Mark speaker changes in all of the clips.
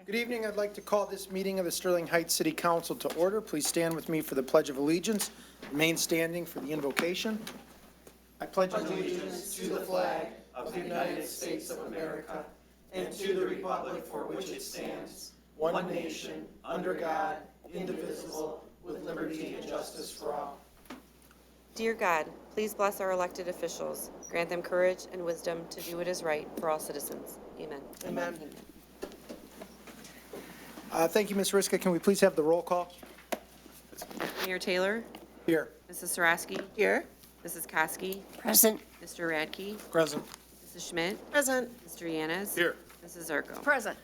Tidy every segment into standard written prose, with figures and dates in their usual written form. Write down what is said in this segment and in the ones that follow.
Speaker 1: Good evening. I'd like to call this meeting of the Sterling Heights City Council to order. Please stand with me for the Pledge of Allegiance. Remain standing for the invocation. I pledge allegiance to the flag of the United States of America and to the republic for which it stands, one nation, under God, indivisible, with liberty and justice for all.
Speaker 2: Dear God, please bless our elected officials. Grant them courage and wisdom to do what is right for all citizens. Amen.
Speaker 1: Amen. Thank you, Ms. Riska. Can we please have the roll call?
Speaker 2: Mayor Taylor,
Speaker 1: Here.
Speaker 2: Mrs. Sarasky,
Speaker 3: Here.
Speaker 2: Mrs. Koski,
Speaker 3: Present.
Speaker 2: Mr. Radke,
Speaker 1: Present.
Speaker 2: Mrs. Schmidt,
Speaker 3: Present.
Speaker 2: Mr. Yanes.
Speaker 1: Here.
Speaker 2: Mrs. Zarko.
Speaker 3: Present.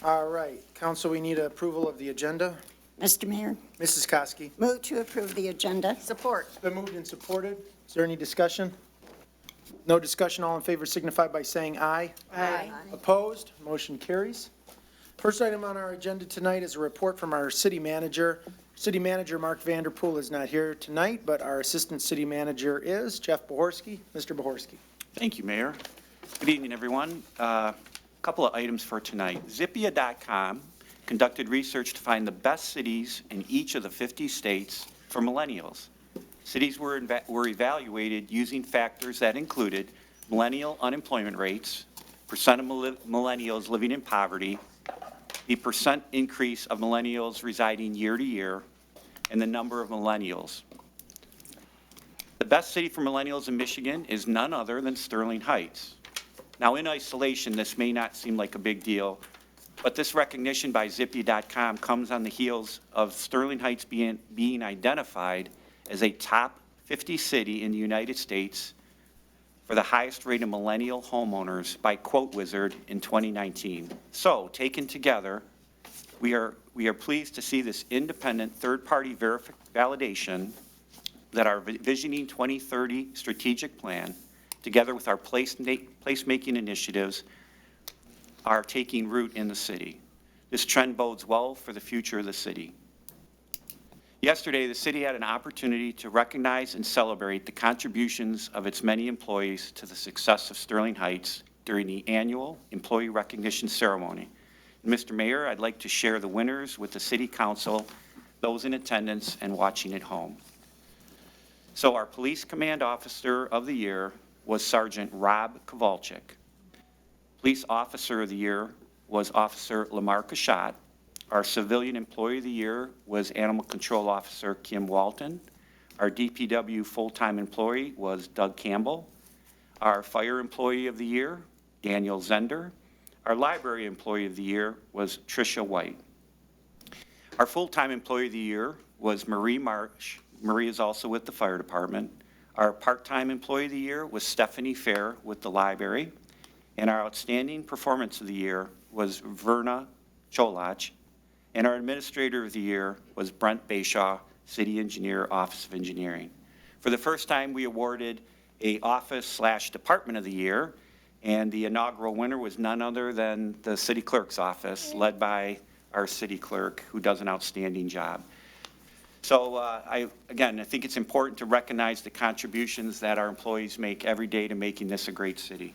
Speaker 1: All right. Council, we need approval of the agenda.
Speaker 4: Mr. Mayor,
Speaker 1: Mrs. Koski.
Speaker 4: move to approve the agenda.
Speaker 3: Support.
Speaker 1: It's been moved and supported. Is there any discussion? No discussion. All in favor signify by saying aye.
Speaker 3: Aye.
Speaker 1: Opposed? Motion carries. First item on our agenda tonight is a report from our city manager. City manager Mark Vanderpool is not here tonight, but our assistant city manager is Jeff Bohorsky. Mr. Bohorsky.
Speaker 5: Thank you, Mayor. Good evening, everyone. A couple of items for tonight. Zippia.com conducted research to find the best cities in each of the 50 states for millennials. Cities were evaluated using factors that included millennial unemployment rates, percent of millennials living in poverty, the percent increase of millennials residing year to year, and the number of millennials. The best city for millennials in Michigan is none other than Sterling Heights. Now, in isolation, this may not seem like a big deal, but this recognition by Zippia.com comes on the heels of Sterling Heights being identified as a top 50 city in the United States for the highest rate of millennial homeowners by Quote Wizard in 2019. So, taken together, we are pleased to see this independent third-party validation that our Visioning 2030 strategic plan, together with our placemaking initiatives, are taking root in the city. This trend bodes well for the future of the city. Yesterday, the city had an opportunity to recognize and celebrate the contributions of its many employees to the success of Sterling Heights during the annual employee recognition ceremony. And Mr. Mayor, I'd like to share the winners with the City Council, those in attendance and watching at home. So our Police Command Officer of the Year was Sergeant Rob Kowalczyk. Police Officer of the Year was Officer Lamar Kashat. Our Civilian Employee of the Year was Animal Control Officer Kim Walton. Our DPW full-time employee was Doug Campbell. Our Fire Employee of the Year, Daniel Zender. Our Library Employee of the Year was Tricia White. Our full-time Employee of the Year was Marie Marsh. Marie is also with the Fire Department. Our part-time Employee of the Year was Stephanie Fair with the Library. And our Outstanding Performance of the Year was Verna Cholach. And our Administrator of the Year was Brent Bayshaw, City Engineer, Office of Engineering. For the first time, we awarded a Office/Department of the Year, and the inaugural winner was none other than the City Clerk's Office, led by our City Clerk, who does an outstanding job. So, I think it's important to recognize the contributions that our employees make every day to making this a great city.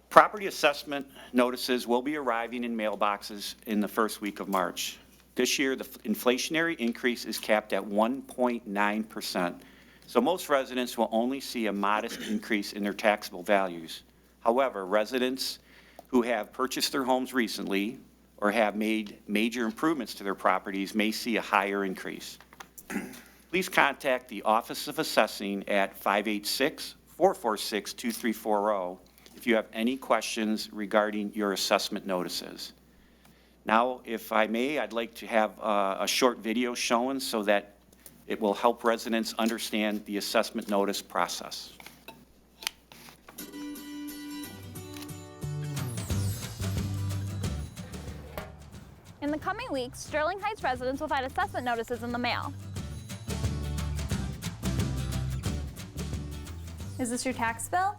Speaker 5: Property assessment notices will be arriving in mailboxes in the first week of March. This year, the inflationary increase is capped at 1.9%. So most residents will only see a modest increase in their taxable values. However, residents who have purchased their homes recently or have made major improvements to their properties may see a higher increase. Please contact the Office of Assessing at 586-446-2340 if you have any questions regarding your assessment notices. Now, if I may, I'd like to have a short video shown so that it will help residents understand the assessment notice process.
Speaker 6: In the coming weeks, Sterling Heights residents will find assessment notices in the mail. Is this your tax bill?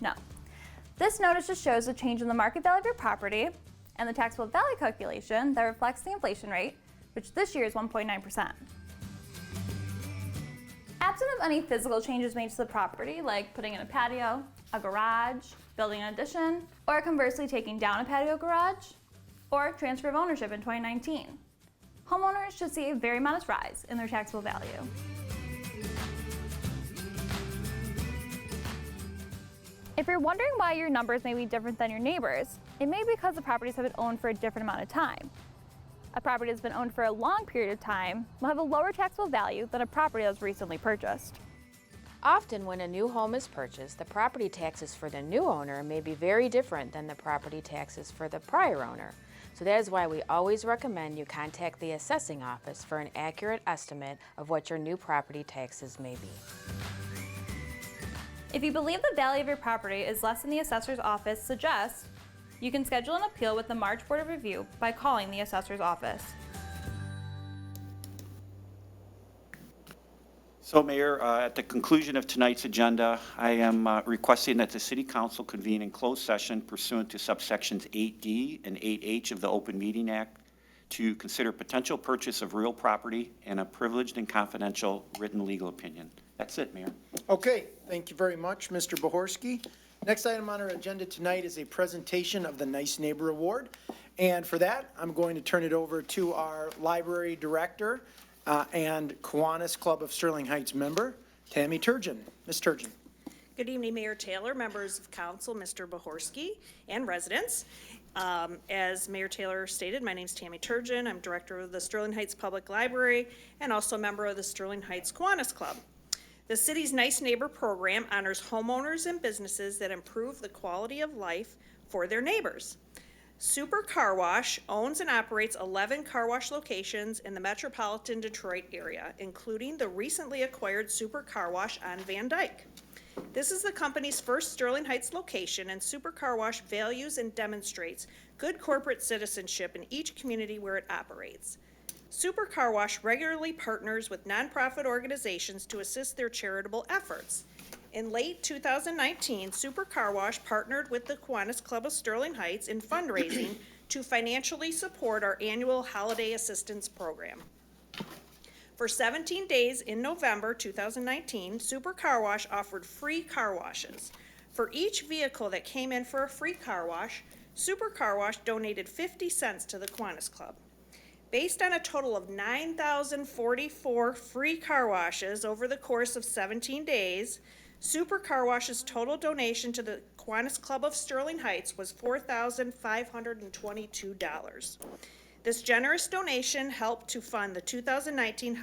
Speaker 6: No. This notice just shows a change in the market value of your property and the taxable value calculation that reflects the inflation rate, which this year is 1.9%. At Absent of any physical changes made to the property, like putting in a patio, a garage, building an addition, or conversely taking down a patio garage, or transfer of ownership in 2019, homeowners should see a very modest rise in their taxable value. If you're wondering why your numbers may be different than your neighbors, it may be because the properties have been owned for a different amount of time. A property that's been owned for a long period of time will have a lower taxable value than a property that was recently purchased.
Speaker 3: Often when a new home is purchased, the property taxes for the new owner may be very different than the property taxes for the prior owner. So that is why we always recommend you contact the assessing office for an accurate estimate of what your new property taxes may be.
Speaker 6: If you believe the value of your property is less than the assessor's office suggests, you can schedule an appeal with the March Board of Review by calling the assessor's office.
Speaker 5: So, Mayor, at the conclusion of tonight's agenda, I am requesting that the City Council convene in closed session pursuant to subsections 8D and 8H of the Open Meeting Act to consider potential purchase of real property and a privileged and confidential written legal opinion. That's it, Mayor.
Speaker 1: Okay, thank you very much, Mr. Bohorsky. Next item on our agenda tonight is a presentation of the Nice Neighbor Award. And for that, I'm going to turn it over to our library director and Kiwanis Club of Sterling Heights member, Tammy Turgeon. Ms. Turgeon.
Speaker 7: Good evening, Mayor Taylor, members of council, Mr. Bohorsky, and residents. As Mayor Taylor stated, my name is Tammy Turgeon. I'm director of the Sterling Heights Public Library and also a member of the Sterling Heights Kiwanis Club. The city's Nice Neighbor program honors homeowners and businesses that improve the quality of life for their neighbors. Super Car Wash owns and operates 11 car wash locations in the metropolitan Detroit area, including the recently acquired Super Car Wash on Van Dyke. This is the company's first Sterling Heights location, and Super Car Wash values and demonstrates good corporate citizenship in each community where it operates. Super Car Wash regularly partners with nonprofit organizations to assist their charitable efforts. In late 2019, Super Car Wash partnered with the Kiwanis Club of Sterling Heights in fundraising to financially support our annual holiday assistance program. For 17 days in November 2019, Super Car Wash offered free car washes. For each vehicle that came in for a free car wash, Super Car Wash donated 50 cents to the Kiwanis Club. Based on a total of 9,044 free car washes over the course of 17 days, Super Car Wash's total donation to the Kiwanis Club of Sterling Heights was $4,522. This generous donation helped to fund the 2019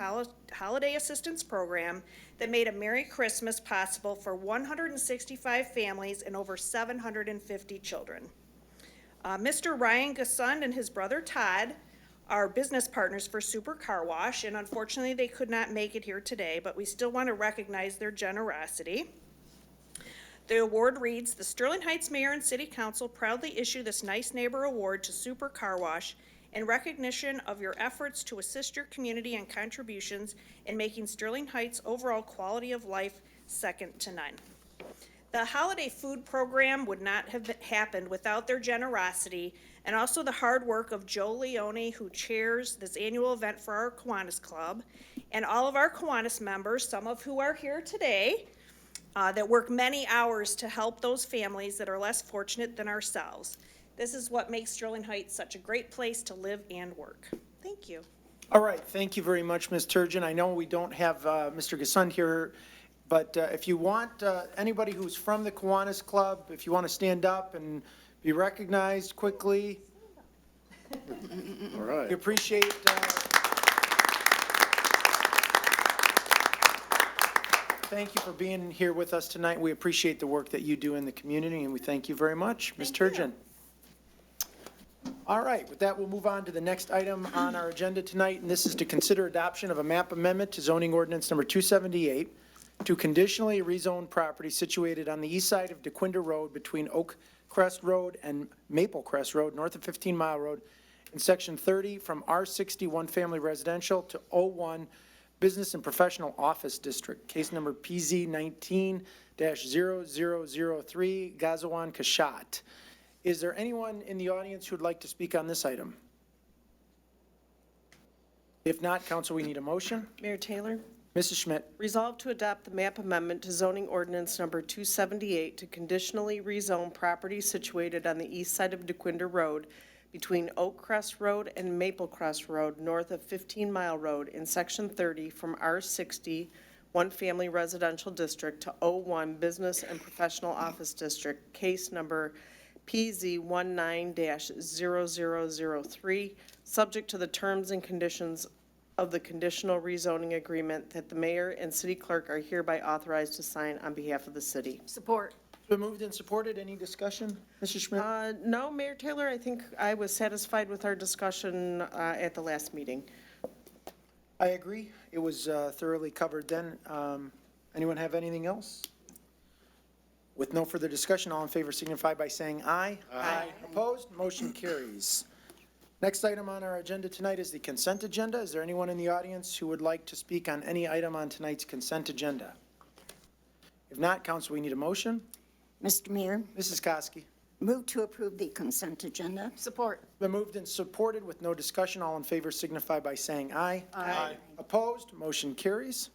Speaker 7: Holiday Assistance Program that made a Merry Christmas possible for 165 families and over 750 children. Mr. Ryan Gassund and his brother Todd are business partners for Super Car Wash, and unfortunately they could not make it here today, but we still want to recognize their generosity. The award reads, the Sterling Heights Mayor and City Council proudly issue this Nice Neighbor Award to Super Car Wash in recognition of your efforts to assist your community and contributions in making Sterling Heights' overall quality of life second to none. The holiday food program would not have happened without their generosity and also the hard work of Joe Leone, who chairs this annual event for our Kiwanis Club, and all of our Kiwanis members, some of who are here today, that work many hours to help those families that are less fortunate than ourselves. This is what makes Sterling Heights such a great place to live and work. Thank you.
Speaker 1: All right, thank you very much, Ms. Turgeon. I know we don't have Mr. Gassund here, but if you want anybody who's from the Kiwanis Club, if you want to stand up and be recognized quickly.
Speaker 8: All right.
Speaker 1: We appreciate thank you for being here with us tonight. We appreciate the work that you do in the community, and we thank you very much, Ms. Turgeon. All right, with that, we'll move on to the next item on our agenda tonight, and this is to consider adoption of a map amendment to zoning ordinance number 278 to conditionally rezone property situated on the east side of DeQuinda Road between Oak Crest Road and Maple Crest Road, north of 15 Mile Road, in section 30 from R61 Family Residential to 01 Business and Professional Office District, case number PZ 19-0003, Gazawan Kashat. Is there anyone in the audience who would like to speak on this item? If not, council, we need a motion.
Speaker 9: Mayor Taylor,
Speaker 1: Mrs. Schmidt.
Speaker 8: Resolved to adopt the map amendment to zoning ordinance number 278 to conditionally rezone property situated on the east side of DeQuinder Road between Oak Crest Road and Maple Crest Road, north of 15 Mile Road in Section 30 from R60, one-family residential district, to O1 Business and Professional Office District, case number PZ19-0003, subject to the terms and conditions of the conditional rezoning agreement that the mayor and city clerk are hereby authorized to sign on behalf of the city.
Speaker 7: Support.
Speaker 1: It's been moved and supported. Any discussion? Mrs. Schmidt?
Speaker 8: No, Mayor Taylor, I think I was satisfied with our discussion at the last meeting.
Speaker 1: I agree. It was thoroughly covered then. Anyone have anything else? With no further discussion, all in favor signify by saying aye. Aye. Opposed? Motion carries. Next item on our agenda tonight is the consent agenda. Is there anyone in the audience who would like to speak on any item on tonight's consent agenda? If not, council, we need a motion.
Speaker 4: Mr. Mayor,
Speaker 1: Mrs. Koski.
Speaker 4: move to approve the consent agenda.
Speaker 7: Support.
Speaker 1: Been moved and supported with no discussion. All in favor signify by saying aye. Aye. Opposed? Motion carries.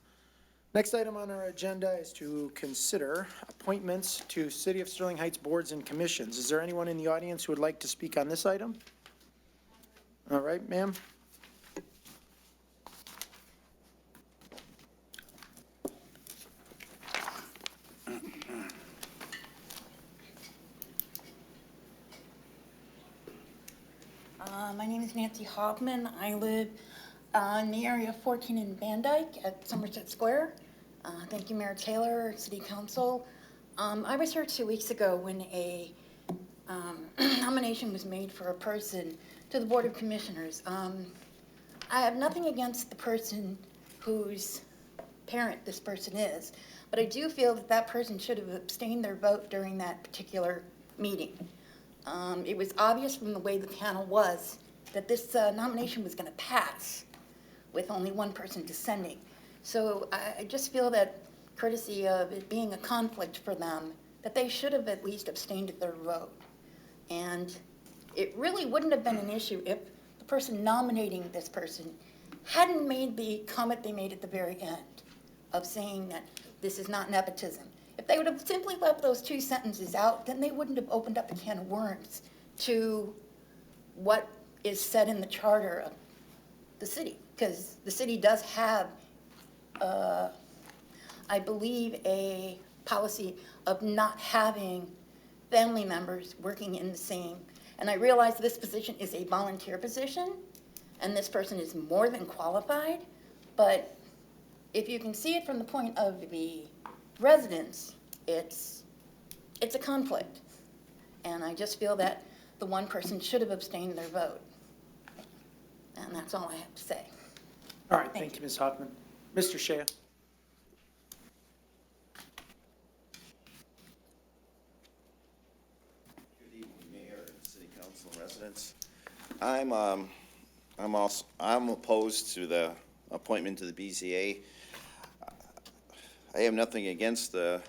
Speaker 1: Next item on our agenda is to consider appointments to City of Sterling Heights boards and commissions. Is there anyone in the audience who would like to speak on this item? All right, ma'am.
Speaker 9: My name is Nancy Hoffman. I live in the area of 14 in Van Dyke at Somerset Square. Thank you, Mayor Taylor, City Council. I was here 2 weeks ago when a nomination was made for a person to the Board of Commissioners. I have nothing against the person whose parent this person is, but I do feel that that person should have abstained their vote during that particular meeting. It was obvious from the way the panel was that this nomination was going to pass with only one person dissenting. So I just feel that courtesy of it being a conflict for them, that they should have at least abstained their vote. And it really wouldn't have been an issue if the person nominating this person hadn't made the comment they made at the very end of saying that this is not nepotism. If they would have simply left those two sentences out, then they wouldn't have opened up a can of worms to what is said in the charter of the city. Because the city does have, I believe, a policy of not having family members working in the same. And I realize this position is a volunteer position, and this person is more than qualified, but if you can see it from the point of the residents, it's a conflict. And I just feel that the one person should have abstained their vote. And that's all I have to say.
Speaker 1: All right, thank you, Ms. Hoffman. Mr. Shea.
Speaker 10: Good evening, Mayor and City Council and residents. I'm opposed to the appointment to the BZA. I have nothing against the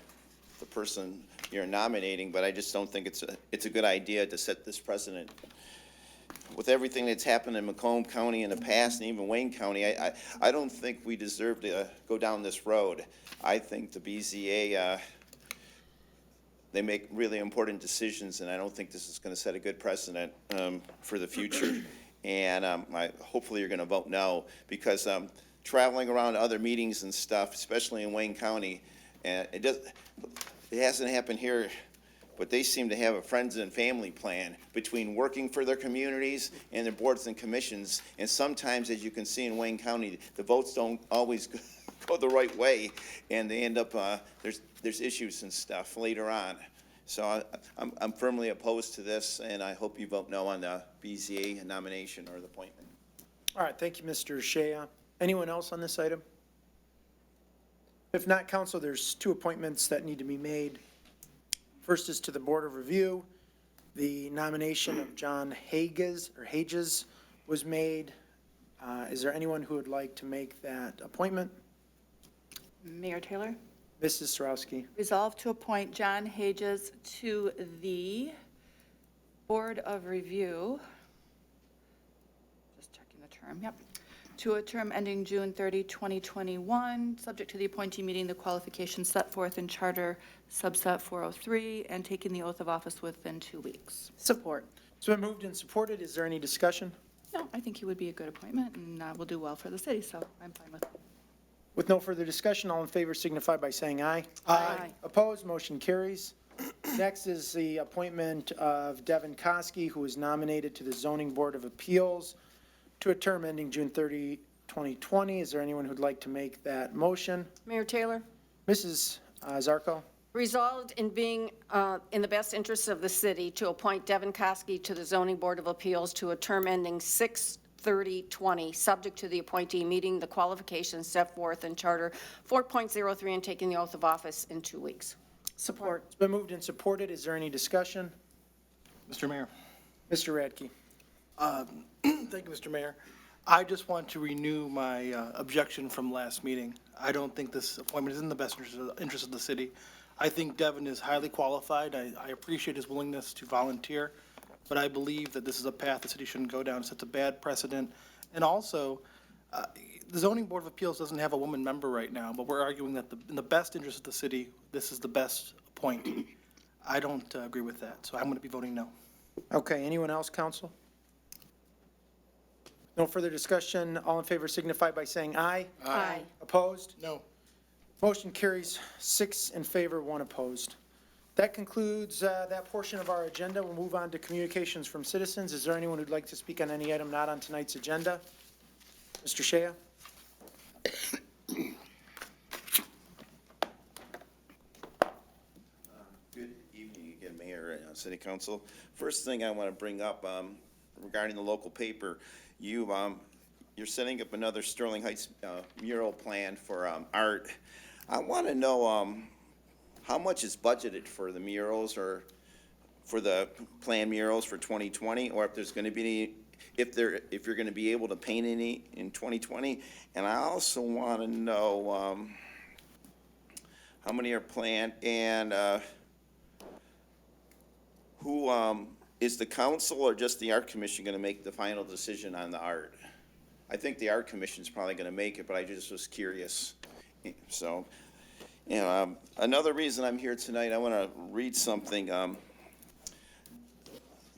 Speaker 10: person you're nominating, but I just don't think it's a good idea to set this precedent. With everything that's happened in Macomb County in the past and even Wayne County, I don't think we deserve to go down this road. I think the BZA, they make really important decisions, and I don't think this is going to set a good precedent for the future. And hopefully you're going to vote no, because traveling around to other meetings and stuff, especially in Wayne County, and it hasn't happened here, but they seem to have a friends and family plan between working for their communities and their boards and commissions. And sometimes, as you can see in Wayne County, the votes don't always go the right way, and they end up, there's issues and stuff later on. So I'm firmly opposed to this, and I hope you vote no on the BZA nomination or the appointment.
Speaker 1: All right, thank you, Mr. Shea. Anyone else on this item? If not, council, there's two appointments that need to be made. First is to the Board of Review. The nomination of John Hages was made. Is there anyone who would like to make that appointment?
Speaker 11: Mayor Taylor,
Speaker 1: Mrs. Sarowski.
Speaker 11: resolve to appoint John Hages to the Board of Review. Just checking the term, yep. to a term ending June 30, 2021, subject to the appointee meeting the qualifications set forth in Charter subset 403 and taking the oath of office within 2 weeks.
Speaker 8: Support.
Speaker 1: It's been moved and supported. Is there any discussion?
Speaker 11: No, I think he would be a good appointment and will do well for the city, so I'm fine with it.
Speaker 1: With no further discussion, all in favor signify by saying aye.
Speaker 11: Aye.
Speaker 1: Opposed, motion carries. Next is the appointment of Devin Koski, who is nominated to the Zoning Board of Appeals to a term ending June 30, 2020. Is there anyone who'd like to make that motion?
Speaker 12: Mayor Taylor,
Speaker 1: Mrs. Zarko?
Speaker 12: resolved in being in the best interest of the city to appoint Devin Koski to the Zoning Board of Appeals to a term ending 6/30/20, subject to the appointee meeting the qualifications set forth in Charter 4.03 and taking the oath of office in 2 weeks.
Speaker 8: Support.
Speaker 1: It's been moved and supported. Is there any discussion?
Speaker 13: Mr. Mayor.
Speaker 1: Mr. Radke?
Speaker 13: Thank you, Mr. Mayor. I just want to renew my objection from last meeting. I don't think this appointment is in the best interest of the city. I think Devin is highly qualified. I appreciate his willingness to volunteer, but I believe that this is a path the city shouldn't go down. It sets a bad precedent. And also, the Zoning Board of Appeals doesn't have a woman member right now, but we're arguing that in the best interest of the city, this is the best appointee. I don't agree with that, so I'm going to be voting no.
Speaker 1: Okay, anyone else, council? No further discussion. All in favor signify by saying aye.
Speaker 12: Aye.
Speaker 1: Opposed?
Speaker 13: No.
Speaker 1: Motion carries 6 in favor, 1 opposed. That concludes that portion of our agenda. We'll move on to communications from citizens. Is there anyone who'd like to speak on any item not on tonight's agenda? Mr. Shea?
Speaker 10: Good evening again, Mayor and City Council. First thing I want to bring up regarding the local paper, you're setting up another Sterling Heights mural plan for art. I want to know how much is budgeted for the murals or for the planned murals for 2020, or if there's going to be any, if you're going to be able to paint any in 2020. And I also want to know how many are planned, and who is the council or just the art commission going to make the final decision on the art? I think the art commission is probably going to make it, but I just was curious. So, you know, another reason I'm here tonight, I want to read something.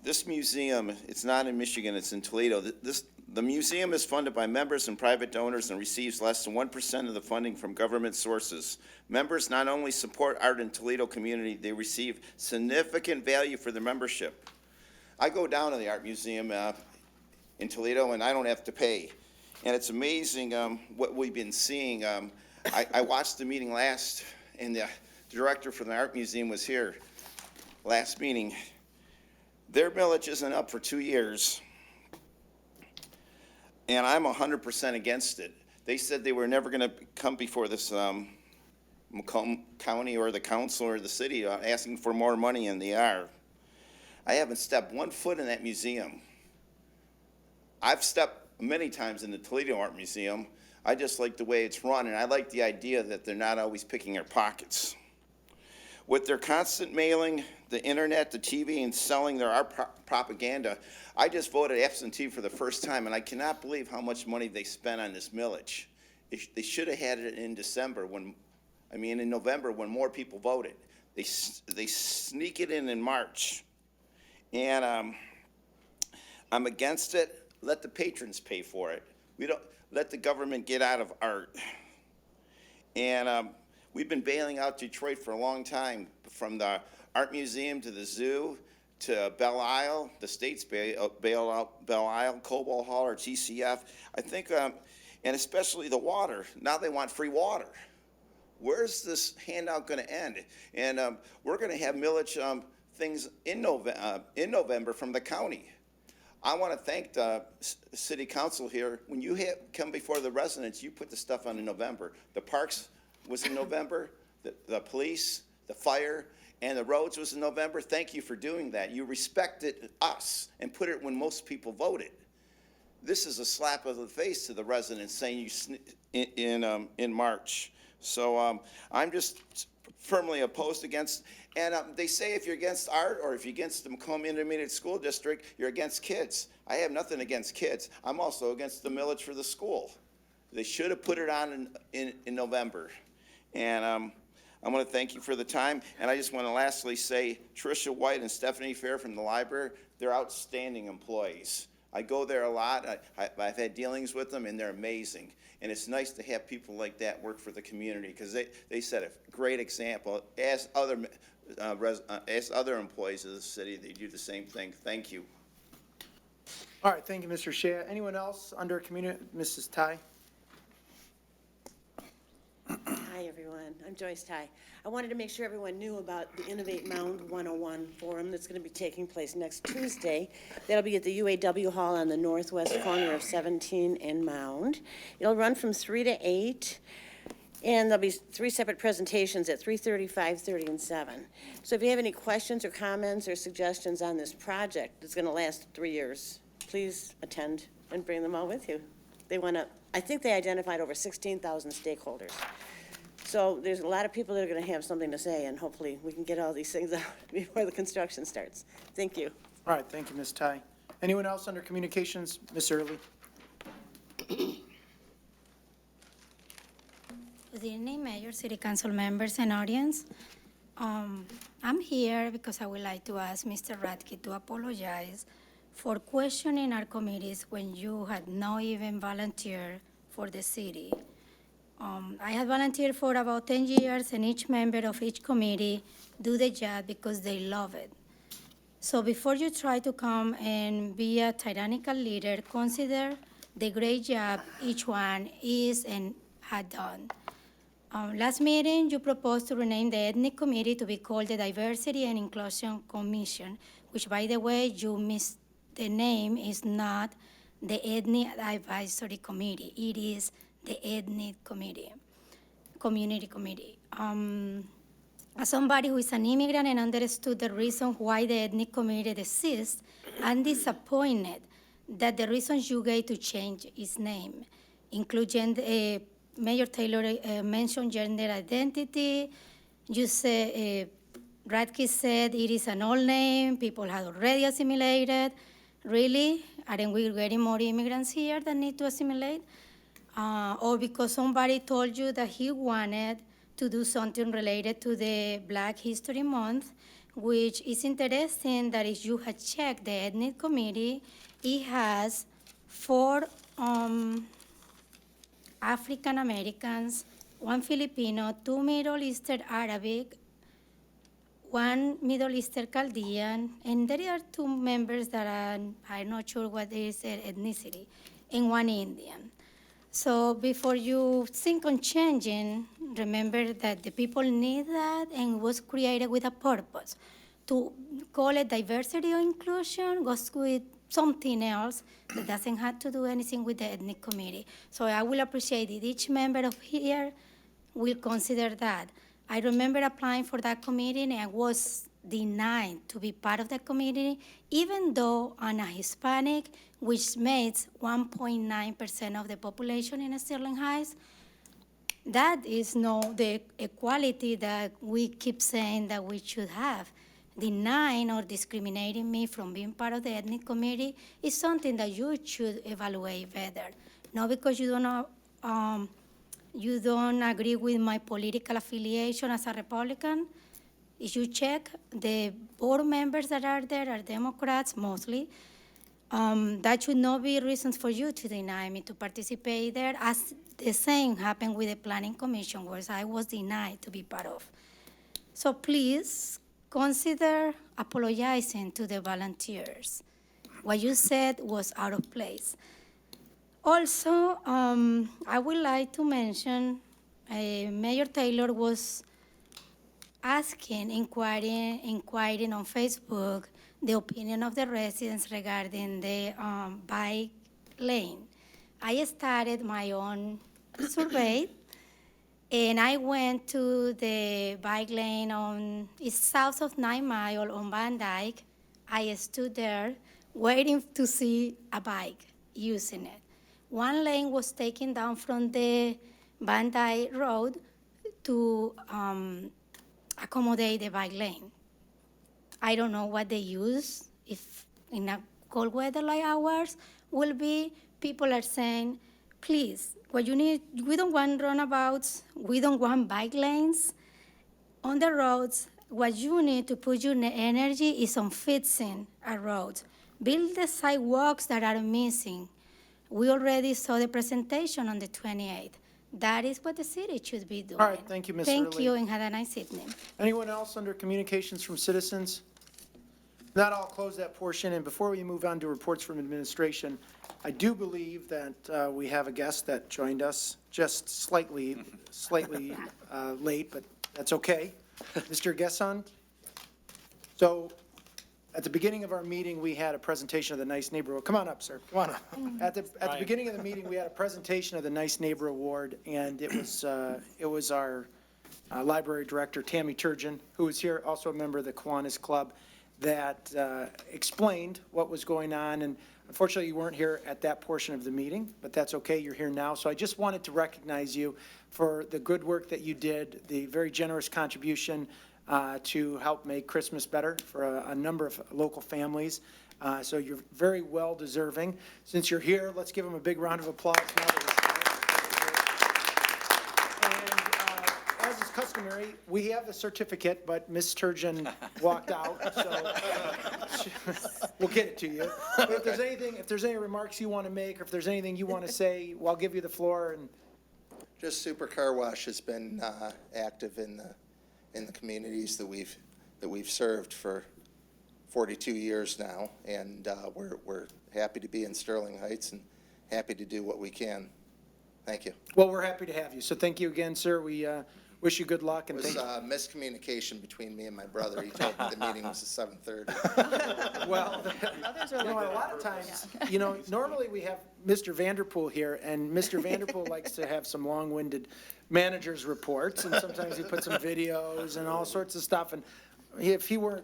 Speaker 10: This museum, it's not in Michigan, it's in Toledo. The museum is funded by members and private donors and receives less than 1% of the funding from government sources. Members not only support art in Toledo community, they receive significant value for their membership. I go down to the art museum in Toledo and I don't have to pay. And it's amazing what we've been seeing. I watched the meeting last, and the director from the art museum was here last meeting. Their millage isn't up for 2 years. And I'm 100% against it. They said they were never going to come before this Macomb County or the council or the city asking for more money, and they are. I haven't stepped 1 foot in that museum. I've stepped many times in the Toledo Art Museum. I just like the way it's run, and I like the idea that they're not always picking our pockets. With their constant mailing, the internet, the TV, and selling their art propaganda, I just voted absentee for the first time, and I cannot believe how much money they spent on this millage. They should have had it in December in November when more people voted. They sneak it in March. And I'm against it. Let the patrons pay for it. We don't let the government get out of art. And we've been bailing out Detroit for a long time, from the art museum to the zoo to Belle Isle. The states bailed out Belle Isle, Cobalt Hall, or GCF. I think, and especially the water. Now they want free water. Where's this handout going to end? And we're going to have millage things in November from the county. I want to thank the city council here. When you come before the residents, you put the stuff on in November. The parks was in November, the police, the fire, and the roads was in November. Thank you for doing that. You respected us and put it when most people voted. This is a slap of the face to the residents saying in March. So I'm just firmly opposed against, and they say if you're against art or if you're against the Macomb Intermediate School District, you're against kids. I have nothing against kids. I'm also against the millage for the school. They should have put it on in November. And I want to thank you for the time, and I just want to lastly say Tricia White and Stephanie Fair from the library, they're outstanding employees. I go there a lot. I've had dealings with them, and they're amazing. And it's nice to have people like that work for the community because they set a great example. As other employees of the city, they do the same thing. Thank you.
Speaker 1: All right, thank you, Mr. Shea. Anyone else under community? Mrs. Ty?
Speaker 14: Hi, everyone. I'm Joyce Ty. I wanted to make sure everyone knew about the Innovate Mound 101 Forum that's going to be taking place next Tuesday. That'll be at the UAW Hall on the northwest corner of 17 and Mound. It'll run from 3 to 8, and there'll be 3 separate presentations at 3:30, 5:30, and 7. So if you have any questions or comments or suggestions on this project that's going to last 3 years, please attend and bring them all with you. I think they identified over 16,000 stakeholders. So there's a lot of people that are going to have something to say, and hopefully we can get all these things out before the construction starts. Thank you.
Speaker 1: All right, thank you, Ms. Ty. Anyone else under communications? Ms. Early?
Speaker 15: Good evening, Mayor, City Council members, and audience. I'm here because I would like to ask Mr. Radke to apologize for questioning our committees when you had not even volunteered for the city. I had volunteered for about 10 years, and each member of each committee do the job because they love it. So before you try to come and be a tyrannical leader, consider the great job each one is and had done. Last meeting, you proposed to rename the Ethnic Committee to be called the Diversity and Inclusion Commission, which, by the way, you missed the name. Is not the Ethnic Advisory Committee. It is the Ethnic Committee, Community Committee. As somebody who is an immigrant and understood the reason why the Ethnic Committee exists, I'm disappointed that the reasons you gave to change its name, including Mayor Taylor mentioned gender identity. You said, Radke said it is an old name, people have already assimilated. Really? Aren't we getting more immigrants here that need to assimilate? Or because somebody told you that he wanted to do something related to the Black History Month, which is interesting that if you had checked the Ethnic Committee, it has 4 African Americans, 1 Filipino, 2 Middle Eastern Arabic, 1 Middle Eastern Chaldean, and there are 2 members that I'm not sure what is their ethnicity, and 1 Indian. So before you think on changing, remember that the people need that and was created with a purpose. To call it diversity or inclusion goes with something else that doesn't have to do anything with the Ethnic Committee. So I will appreciate it. Each member of here will consider that. I remember applying for that committee and I was denied to be part of the committee, even though I'm a Hispanic, which makes 1.9% of the population in Sterling Heights. That is not the equality that we keep saying that we should have. Denying or discriminating me from being part of the Ethnic Committee is something that you should evaluate better. Not because you don't agree with my political affiliation as a Republican. If you check, the board members that are there are Democrats mostly. That should not be reasons for you to deny me to participate there, as the same happened with the Planning Commission, where I was denied to be part of. So please consider apologizing to the volunteers. What you said was out of place. Also, I would like to mention Mayor Taylor was inquiring on Facebook the opinion of the residents regarding the bike lane. I started my own survey, and I went to the bike lane it's south of 9 Mile on Van Dyke. I stood there waiting to see a bike using it. One lane was taken down from the Van Dyke Road, to accommodate the bike lane. I don't know what they use. If in a cold weather like ours will be, people are saying, please, what you need, we don't want runabouts, we don't want bike lanes on the roads. What you need to put your energy is on fixing a road. Build the sidewalks that are missing. We already saw the presentation on the 28th. That is what the city should be doing.
Speaker 1: All right, thank you, Ms.
Speaker 15: Thank
Speaker 1: Early.
Speaker 15: you, and have a nice evening.
Speaker 1: Anyone else under communications from citizens? Not, I'll close that portion, and before we move on to reports from administration, I do believe that we have a guest that joined us just slightly late, but that's okay. Mr. Gesson? So, at the beginning of our meeting, we had a presentation of the Nice Neighbor. Come on up, sir. Come on up. At the beginning of the meeting, we had a presentation of the Nice Neighbor Award, and it was our library director, Tammy Turgeon, who is here, also a member of the Kiwanis Club, that explained what was going on. And unfortunately, you weren't here at that portion of the meeting, but that's okay. You're here now. So I just wanted to recognize you for the good work that you did, the very generous contribution to help make Christmas better for a number of local families. So you're very well deserving. Since you're here, let's give them a big round of applause. Now as is customary, we have the certificate, but Ms. Turgeon walked out, so we'll get it to you. But if there's any remarks you want to make, or if there's anything you want to say, well, I'll give you the floor. And
Speaker 16: just Super Car Wash has been active in the communities that we've served for 42 years now, and we're happy to be in Sterling Heights and happy to do what we can. Thank you.
Speaker 1: Well, we're happy to have you. So thank you again, sir. We wish you good luck.
Speaker 16: It
Speaker 1: And
Speaker 16: was
Speaker 1: thank you.
Speaker 16: miscommunication between me and my brother. He told me the meeting was at 7:30.
Speaker 1: Well, a lot of times, normally we have Mr. Vanderpool here, and Mr. Vanderpool likes to have some long-winded manager's reports, and sometimes he puts some videos and all sorts of stuff. And if he were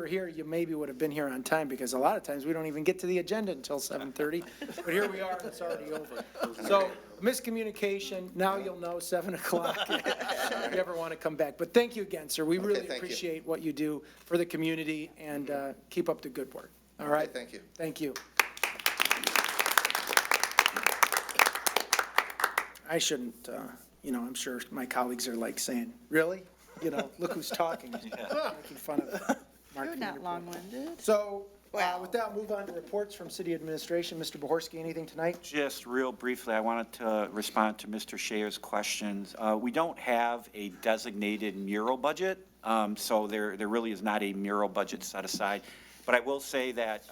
Speaker 1: here, you maybe would have been here on time, because a lot of times we don't even get to the agenda until 7:30. But here we are, and it's already over. So miscommunication. Now you'll know 7 o'clock if you ever want to come back. But thank you again, sir. We really appreciate what you do for the community, and keep up the good work. All right.
Speaker 16: Okay, thank you.
Speaker 1: Thank you. I shouldn't, I'm sure my colleagues are like saying, really? Look who's talking. Making fun of Mark.
Speaker 11: You're not long-winded.
Speaker 1: So, with that, move on to reports from city administration. Mr. Bohorsky, anything tonight?
Speaker 5: Just real briefly, I wanted to respond to Mr. Scheer's questions. We don't have a designated mural budget, so there really is not a mural budget set aside. But I will say that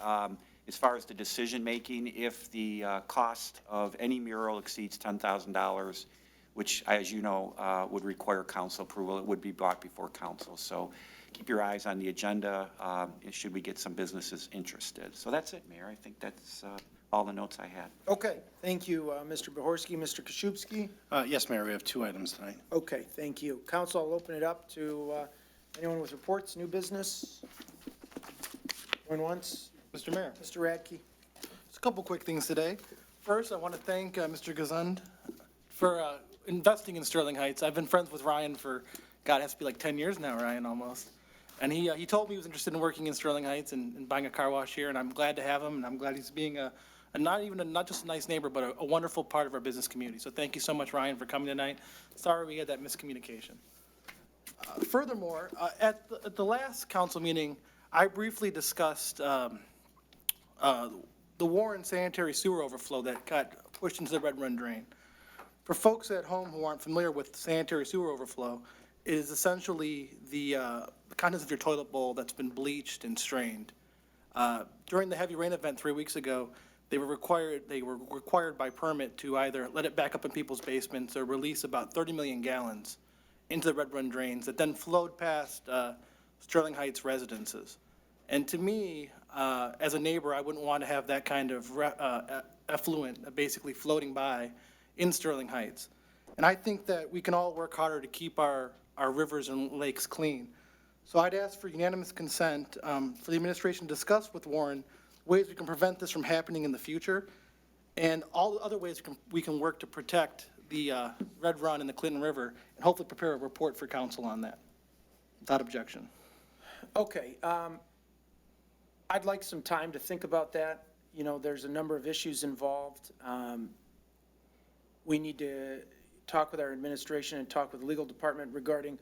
Speaker 5: as far as the decision-making, if the cost of any mural exceeds $10,000, which, as you know, would require council approval, it would be brought before council. So keep your eyes on the agenda, should we get some businesses interested. So that's it, Mayor. I think that's all the notes I had.
Speaker 1: Okay, thank you, Mr. Bohorsky. Mr. Koszubski?
Speaker 13: Yes, Mayor, we have 2 items tonight.
Speaker 1: Okay, thank you. Council, I'll open it up to anyone with reports, new business. Going once?
Speaker 13: Mr. Mayor,
Speaker 1: Mr. Radke?
Speaker 13: just a couple quick things today. First, I want to thank Mr. Gazund for investing in Sterling Heights. I've been friends with Ryan for, God, it has to be like 10 years now, Ryan, almost. And he told me he was interested in working in Sterling Heights and buying a car wash here, and I'm glad to have him, and I'm glad he's being not just a nice neighbor, but a wonderful part of our business community. So thank you so much, Ryan, for coming tonight. Sorry we had that miscommunication. Furthermore, at the last council meeting, I briefly discussed the Warren sanitary sewer overflow that got pushed into the Red Run drain. For folks at home who aren't familiar with sanitary sewer overflow, it is essentially the contents of your toilet bowl that's been bleached and strained. During the heavy rain event 3 weeks ago, they were required by permit to either let it back up in people's basements or release about 30 million gallons into the Red Run drains that then flowed past Sterling Heights residences. And to me, as a neighbor, I wouldn't want to have that kind of effluent basically floating by in Sterling Heights. And I think that we can all work harder to keep our rivers and lakes clean. So I'd ask for unanimous consent for the administration to discuss with Warren ways we can prevent this from happening in the future, and all the other ways we can work to protect the Red Run and the Clinton River, and hopefully prepare a report for council on that, without objection.
Speaker 1: Okay, I'd like some time to think about that. You know, there's a number of issues involved. We need to talk with our administration and talk with the legal department regarding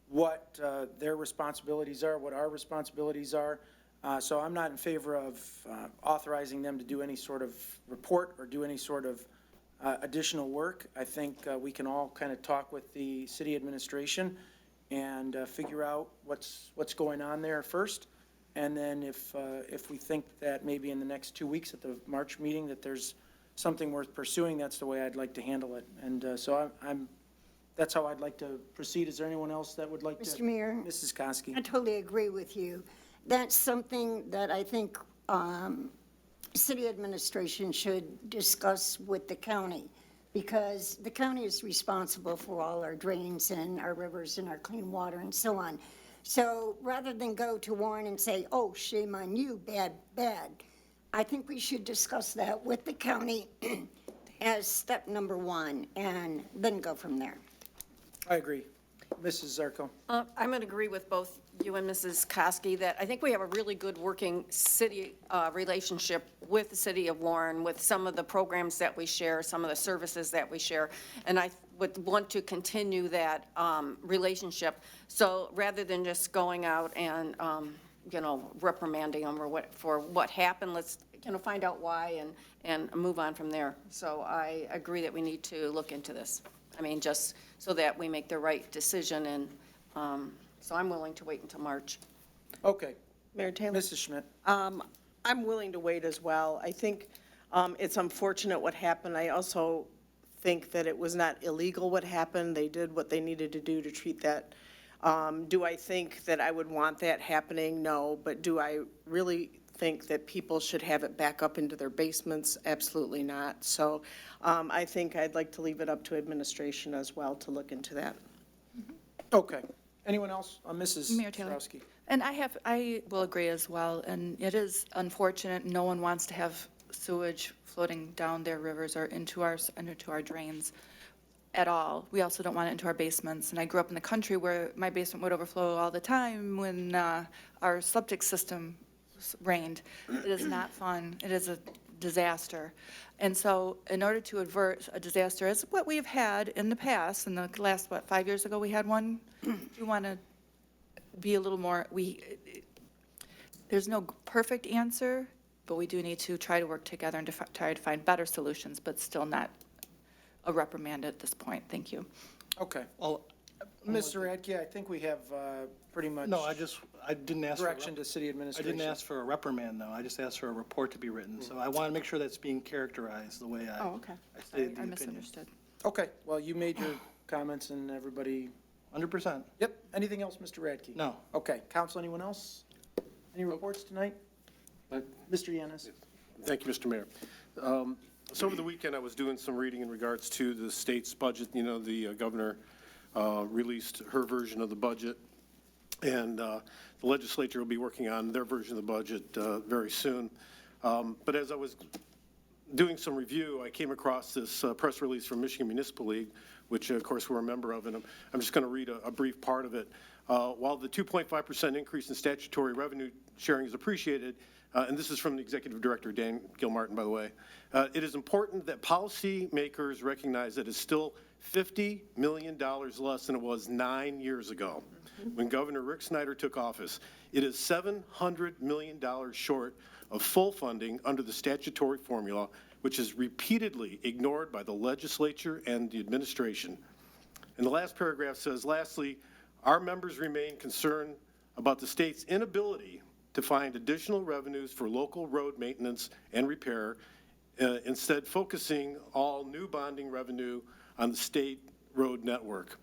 Speaker 1: what their responsibilities are, what our responsibilities are. So I'm not in favor of authorizing them to do any sort of report or do any sort of additional work. I think we can all kind of talk with the city administration and figure out what's going on there first. And then if we think that maybe in the next 2 weeks at the March meeting that there's something worth pursuing, that's the way I'd like to handle it. And so that's how I'd like to proceed. Is there anyone else that would like to?
Speaker 4: Mr. Mayor?
Speaker 1: Mrs. Koski.
Speaker 4: I totally agree with you. That's something that I think city administration should discuss with the county, because the county is responsible for all our drains and our rivers and our clean water and so on. So rather than go to Warren and say, oh, shame on you, bad, bad, I think we should discuss that with the county as step number one and then go from there.
Speaker 1: I agree. Mrs. Zarko.
Speaker 12: I'm going to agree with both you and Mrs. Koski that I think we have a really good working city relationship with the city of Warren, with some of the programs that we share, some of the services that we share, and I would want to continue that relationship. So rather than just going out and, reprimanding them or for what happened, let's, find out why and move on from there. So I agree that we need to look into this. I mean, just so that we make the right decision, and so I'm willing to wait until March.
Speaker 1: Okay.
Speaker 8: Mayor Taylor?
Speaker 1: Mrs. Schmidt.
Speaker 8: I'm willing to wait as well. I think it's unfortunate what happened. I also think that it was not illegal what happened. They did what they needed to do to treat that. Do I think that I would want that happening? No. But do I really think that people should have it back up into their basements? Absolutely not. So I think I'd like to leave it up to administration as well to look into that.
Speaker 1: Okay. Anyone else? Mrs.
Speaker 11: Mayor Taylor.
Speaker 1: Strowski.
Speaker 11: And I will agree as well, and it is unfortunate. No one wants to have sewage floating down their rivers or into our drains at all. We also don't want it into our basements. And I grew up in the country where my basement would overflow all the time when our septic system rained. It is not fun. It is a disaster. And so in order to avert a disaster as what we've had in the past, in the last, 5 years ago we had one, we want to be a little more, there's no perfect answer, but we do need to try to work together and try to find better solutions, but still not a reprimand at this point. Thank you.
Speaker 1: Okay. Well, Mr. Radke, I think we have pretty much.
Speaker 13: No, I didn't ask for
Speaker 1: direction to city
Speaker 13: I
Speaker 1: administration.
Speaker 13: didn't ask for a reprimand, though. I just asked for a report to be written. So I want to make sure that's being characterized the way I stated the opinion.
Speaker 11: Misunderstood.
Speaker 1: Okay. Well, you made your comments and everybody.
Speaker 13: 100%.
Speaker 1: Yep. Anything else, Mr. Radke?
Speaker 13: No.
Speaker 1: Okay. Council, anyone else? Any reports tonight? Mr. Yanis.
Speaker 17: Thank you, Mr. Mayor. So over the weekend, I was doing some reading in regards to the state's budget. You know, the governor released her version of the budget, and the legislature will be working on their version of the budget very soon. But as I was doing some review, I came across this press release from Michigan Municipal League, which, of course, we're a member of, and I'm just going to read a brief part of it. While the 2.5% increase in statutory revenue sharing is appreciated, and this is from the Executive Director, Dan Gilmartin, by the way, it is important that policymakers recognize that it's still $50 million less than it was 9 years ago when Governor Rick Snyder took office. It is $700 million short of full funding under the statutory formula, which is repeatedly ignored by the legislature and the administration. And the last paragraph says, lastly, our members remain concerned about the state's inability to find additional revenues for local road maintenance and repair, instead focusing all new bonding revenue on the state road network.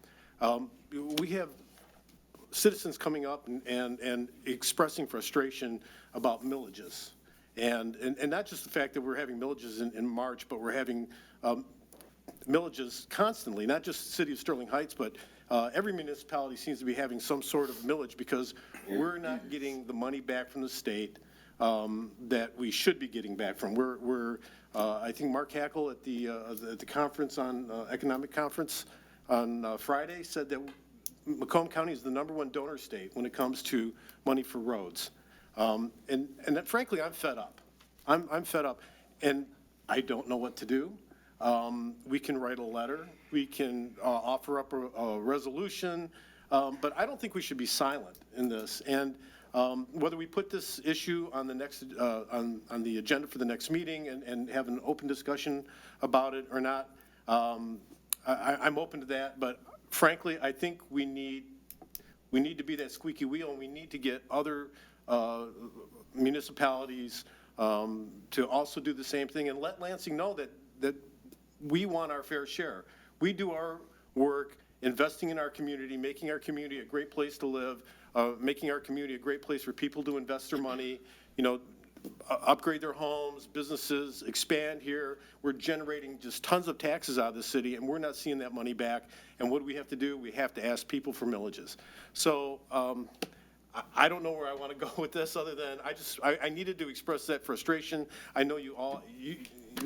Speaker 17: We have citizens coming up and expressing frustration about millages. And not just the fact that we're having millages in March, but we're having millages constantly, not just the city of Sterling Heights, but every municipality seems to be having some sort of millage because we're not getting the money back from the state that we should be getting back from. I think Mark Hackle at the conference economic conference on Friday said that Macomb County is the #1 donor state when it comes to money for roads. And that, frankly, I'm fed up. I'm fed up, and I don't know what to do. We can write a letter. We can offer up a resolution, but I don't think we should be silent in this. And whether we put this issue on the next on the agenda for the next meeting and have an open discussion about it or not, I'm open to that. But frankly, I think we need to be that squeaky wheel, and we need to get other municipalities to also do the same thing, and let Lansing know that we want our fair share. We do our work investing in our community, making our community a great place to live, making our community a great place for people to invest their money, upgrade their homes, businesses, expand here. We're generating just tons of taxes out of the city, and we're not seeing that money back. And what do we have to do? We have to ask people for millages. So I don't know where I want to go with this, other than I needed to express that frustration. I know you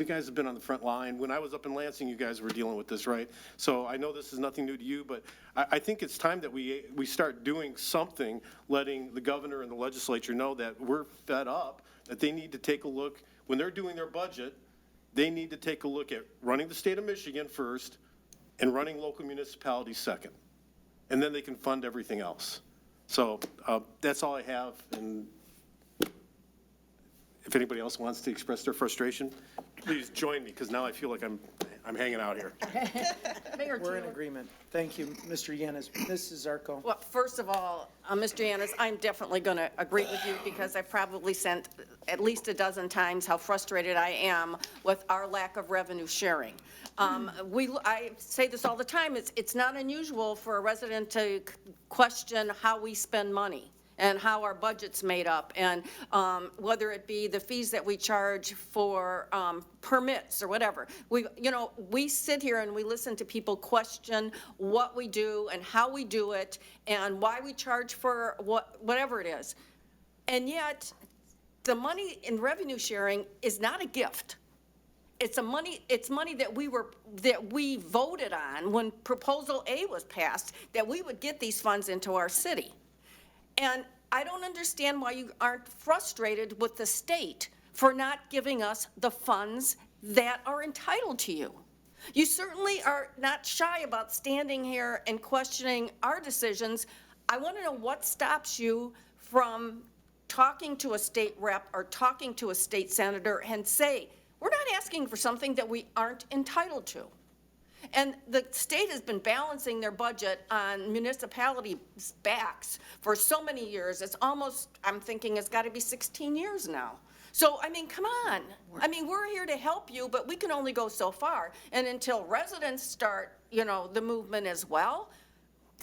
Speaker 17: guys have been on the front line. When I was up in Lansing, you guys were dealing with this, right? So I know this is nothing new to you, but I think it's time that we start doing something, letting the governor and the legislature know that we're fed up, that they need to take a look. When they're doing their budget, they need to take a look at running the state of Michigan first and running local municipalities second. And then they can fund everything else. So that's all I have. And if anybody else wants to express their frustration, please join me, because now I feel like I'm hanging out here.
Speaker 12: Mayor
Speaker 1: We're in
Speaker 12: Taylor.
Speaker 1: agreement. Thank you, Mr. Yanis. Mrs. Zarko.
Speaker 12: Well, first of all, Mr. Yanis, I'm definitely going to agree with you, because I've probably sent at least a dozen times how frustrated I am with our lack of revenue sharing. I say this all the time. It's not unusual for a resident to question how we spend money and how our budget's made up, and whether it be the fees that we charge for permits or whatever. We sit here and we listen to people question what we do and how we do it and why we charge for whatever it is. And yet, the money in revenue sharing is not a gift. It's money that we voted on when Proposal A was passed, that we would get these funds into our city. And I don't understand why you aren't frustrated with the state for not giving us the funds that are entitled to you. You certainly are not shy about standing here and questioning our decisions. I want to know what stops you from talking to a state rep or talking to a state senator and say, we're not asking for something that we aren't entitled to. And the state has been balancing their budget on municipality backs for so many years. It's almost, I'm thinking it's got to be 16 years now. So, I mean, come on. I mean, we're here to help you, but we can only go so far. And until residents start, the movement as well,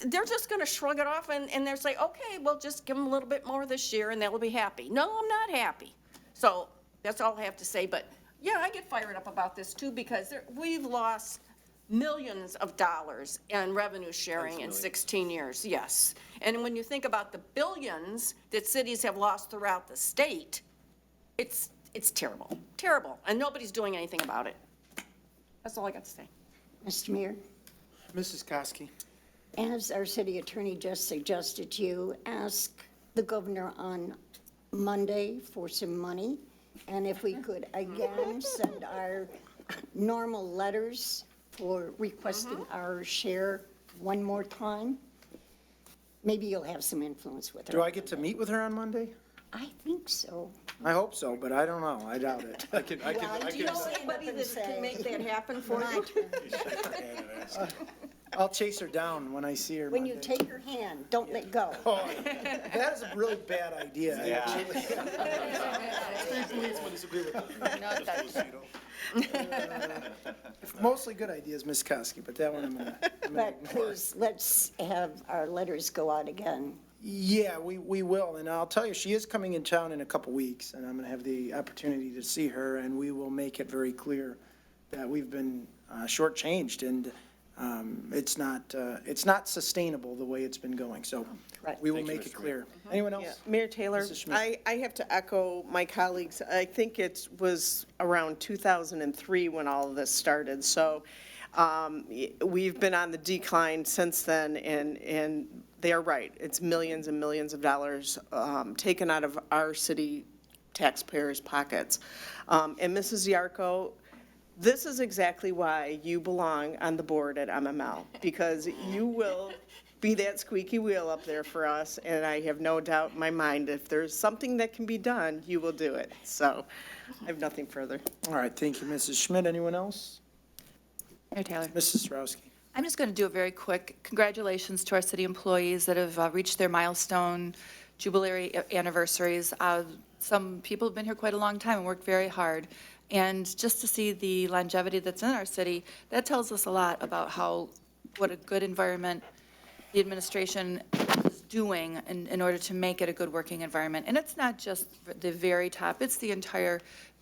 Speaker 12: they're just going to shrug it off and they're say, okay, well, just give them a little bit more this year and they'll be happy. No, I'm not happy. So that's all I have to say. But yeah, I get fired up about this too, because we've lost millions of dollars in revenue sharing in 16 years, yes. And when you think about the billions that cities have lost throughout the state, it's terrible, terrible, and nobody's doing anything about it. That's all I got to say.
Speaker 4: Mr. Mayor,
Speaker 1: Mrs. Koski.
Speaker 4: as our city attorney just suggested, you ask the governor on Monday for some money, and if we could again send our normal letters for requesting our share one more time, maybe you'll have some influence with her.
Speaker 1: Do I get to meet with her on Monday?
Speaker 4: I think so.
Speaker 1: I hope so, but I don't know. I doubt it.
Speaker 12: Do you know anybody that can make that happen for you?
Speaker 1: I'll chase her down when I see her
Speaker 4: When
Speaker 1: Monday.
Speaker 4: you take her hand, don't let go.
Speaker 1: Oh, that is a really bad idea. Actually. State policemen disagree with that. Mostly good ideas, Ms. Koski, but that one I'm gonna
Speaker 4: But
Speaker 1: ignore.
Speaker 4: please, let's have our letters go out again.
Speaker 1: Yeah, we will, and I'll tell you, she is coming in town in a couple weeks, and I'm gonna have the opportunity to see her, and we will make it very clear that we've been shortchanged, and It's not sustainable the way it's been going, so we will
Speaker 5: Thank you,
Speaker 1: make it
Speaker 5: Mr.
Speaker 1: clear. Anyone else?
Speaker 8: Yeah, Mayor Taylor,
Speaker 1: Mrs. Schmidt.
Speaker 8: I have to echo my colleagues. I think it was around 2003 when all of this started. So we've been on the decline since then, and they are right. It's millions and millions of dollars taken out of our city taxpayers' pockets. And Mrs. Yarko, this is exactly why you belong on the board at MML, because you will be that squeaky wheel up there for us, and I have no doubt in my mind, if there's something that can be done, you will do it. So I have nothing further.
Speaker 1: All right, thank you, Mrs. Schmidt. Anyone else?
Speaker 11: Mayor Taylor.
Speaker 1: Mrs. Sarowski.
Speaker 11: I'm just going to do a very quick congratulations to our city employees that have reached their milestone jubilee anniversaries. Some people have been here quite a long time and worked very hard. And just to see the longevity that's in our city, that tells us a lot about what a good environment the administration is doing in order to make it a good working environment. And it's not just the very top, it's the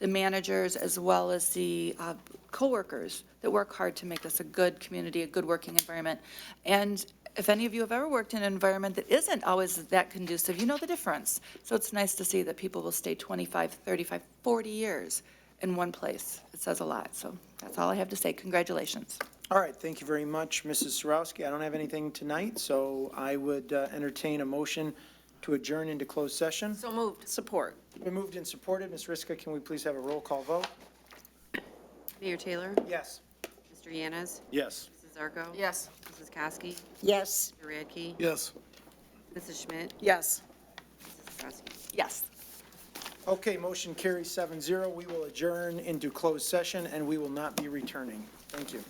Speaker 11: managers as well as the coworkers that work hard to make this a good community, a good working environment. And if any of you have ever worked in an environment that isn't always that conducive, you know the difference. So it's nice to see that people will stay 25, 35, 40 years in one place. It says a lot. So that's all I have to say. Congratulations.
Speaker 1: All right, thank you very much, Mrs. Sarowski. I don't have anything tonight, so I would entertain a motion to adjourn into closed session.
Speaker 12: So moved.
Speaker 8: Support.
Speaker 1: Been moved and supported. Ms. Riska, can we please have a roll call vote?
Speaker 2: Mayor Taylor?
Speaker 1: Yes.
Speaker 2: Mr. Yanez?
Speaker 17: Yes.
Speaker 2: Mrs. Zarko?
Speaker 12: Yes.
Speaker 2: Mrs. Kosky?
Speaker 4: Yes.
Speaker 2: Mr. Radke?
Speaker 17: Yes.
Speaker 2: Mrs. Schmidt?
Speaker 8: Yes.
Speaker 2: Mrs. Sarowski?
Speaker 11: Yes.
Speaker 1: Okay, motion carries 7-0. We will adjourn into closed session, and we will not be returning. Thank you.